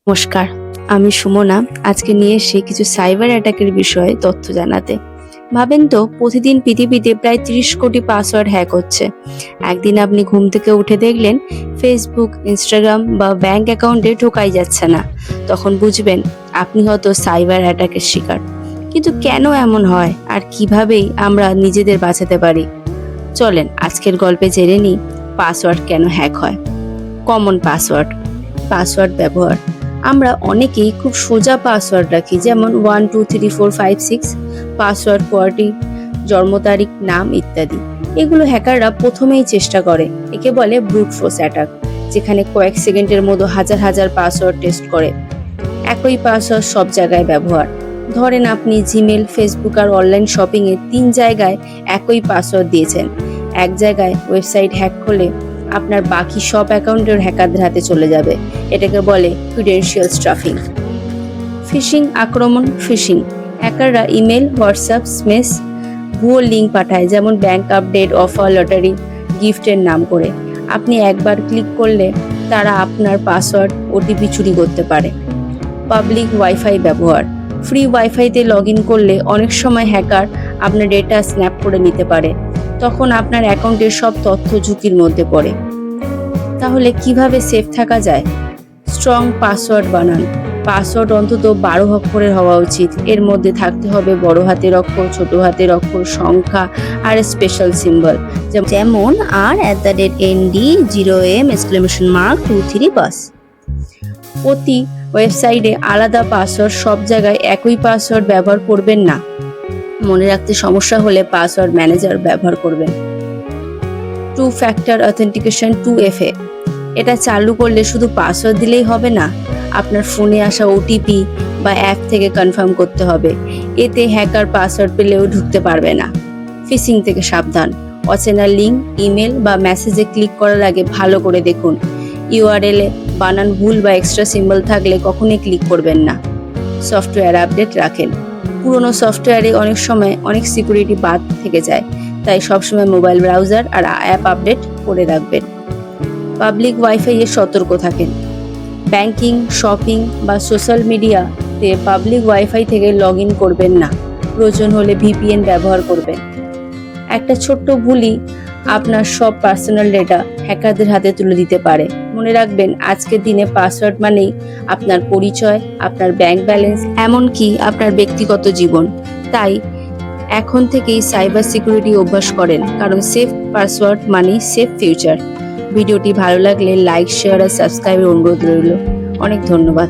নমস্কার, আমি সুমনা। আজকে নিয়ে এসে কিছু সাইবার অ্যাটাকের বিষয়ে তথ্য জানাতে। ভাবেন তো, প্রতিদিন পৃথিবীতে প্রায় 30 কোটি পাসওয়ার্ড হ্যাক হচ্ছে। একদিন আপনি ঘুম থেকে উঠে দেখলেন ফেসবুক, ইনস্টাগ্রাম বা ব্যাংক অ্যাকাউন্টে ঢোকাই যাচ্ছে না। তখন বুঝবেন আপনি হয়তো সাইবার অ্যাটাকের শিকার। কিন্তু কেন এমন হয় আর কিভাবেই আমরা নিজেদের বাঁচাতে পারি? চলেন আজকের গল্পে জেনে নিই পাসওয়ার্ড কেন হ্যাক হয়। কমন পাসওয়ার্ড ব্যবহার। আমরা অনেকেই খুব সোজা পাসওয়ার্ড রাখি, যেমন 123456, পাসওয়ার্ড কোয়ার্টি, জন্ম তারিখ, নাম ইত্যাদি। এগুলো হ্যাকাররা প্রথমেই চেষ্টা করে। একে বলে ব্রুট ফোর্স অ্যাটাক, যেখানে কয়েক সেকেন্ডের মধ্যে হাজার হাজার পাসওয়ার্ড টেস্ট করে। একই পাসওয়ার্ড সব জায়গায় ব্যবহার। ধরেন আপনি জিমেল, ফেসবুক আর অনলাইন শপিংয়ে 3 জায়গায় একই পাসওয়ার্ড দিয়েছেন। এক জায়গায় ওয়েবসাইট হ্যাক করলে আপনার বাকি সব অ্যাকাউন্টের হ্যাকারদের হাতে চলে যাবে। এটাকে বলে ক্রিডেনশিয়াল স্টাফিং। ফিশিং আক্রমণ। হ্যাকাররা ইমেল, হোয়াটসঅ্যাপ, স্মেস, ভুয়ো লিঙ্ক পাঠায়, যেমন ব্যাংক আপডেট, অফার, লটারি, গিফটের নাম করে। আপনি একবার ক্লিক করলে তারা আপনার পাসওয়ার্ড, ওটিপি চুরি করতে পারে। পাবলিক ওয়াইফাই ব্যবহার। ফ্রি ওয়াইফাইতে লগ ইন করলে অনেক সময় হ্যাকার আপনার ডেটা স্ন্যাপ করে নিতে পারে। তখন আপনার অ্যাকাউন্টের সব তথ্য ঝুঁকির মধ্যে পড়ে। তাহলে কিভাবে সেফ থাকা যায়? স্ট্রং পাসওয়ার্ড বানান। পাসওয়ার্ড অন্তত 12 অক্ষরের হওয়া উচিত। এর মধ্যে থাকতে হবে বড় হাতের অক্ষর, ছোট হাতের অক্ষর, সংখ্যা আর স্পেশাল সিম্বল, যেমন R@ND 0M !23 বাস। প্রতি ওয়েবসাইটে আলাদা পাসওয়ার্ড, সব জায়গায় একই পাসওয়ার্ড ব্যবহার করবেন না। মনে রাখতে সমস্যা হলে পাসওয়ার্ড ম্যানেজার ব্যবহার করবেন। 2 ফ্যাক্টর অথেন্টিকেশন 2FA, এটা চালু করলে শুধু পাসওয়ার্ড দিলেই হবে না, আপনার ফোনে আসা ওটিপি বা অ্যাপ থেকে কনফার্ম করতে হবে। এতে হ্যাকার পাসওয়ার্ড পেলেও ঢুকতে পারবে না। ফিশিং থেকে সাবধান। অচেনা লিঙ্ক, ইমেল বা মেসেজে ক্লিক করার আগে ভালো করে দেখুন। URL এ বানান ভুল বা এক্সট্রা সিম্বল থাকলে কখনোই ক্লিক করবেন না। সফটওয়্যার আপডেট রাখেন। পুরনো সফটওয়্যারে অনেক সময় অনেক সিকিউরিটি বাদ থেকে যায়, তাই সবসময় মোবাইল ব্রাউজার আর অ্যাপ আপডেট করে রাখবেন। পাবলিক ওয়াইফাইয়ে সতর্ক থাকেন। ব্যাংকিং, শপিং বা সোশ্যাল মিডিয়াতে পাবলিক ওয়াইফাই থেকে লগ ইন করবেন না। প্রয়োজন হলে VPN ব্যবহার করবেন। একটা ছোট্ট ভুলই আপনার সব পার্সোনাল ডেটা হ্যাকারদের হাতে তুলে দিতে পারে। মনে রাখবেন, আজকের দিনে পাসওয়ার্ড মানেই আপনার পরিচয়, আপনার ব্যাংক ব্যালেন্স, এমনকি আপনার ব্যক্তিগত জীবন। তাই এখন থেকেই সাইবার সিকিউরিটি অভ্যাস করেন, কারণ সেফ পাসওয়ার্ড মানেই সেফ ফিউচার। ভিডিওটি ভালো লাগলে লাইক, শেয়ার আর সাবস্ক্রাইবের অনুরোধ রইল। অনেক ধন্যবাদ।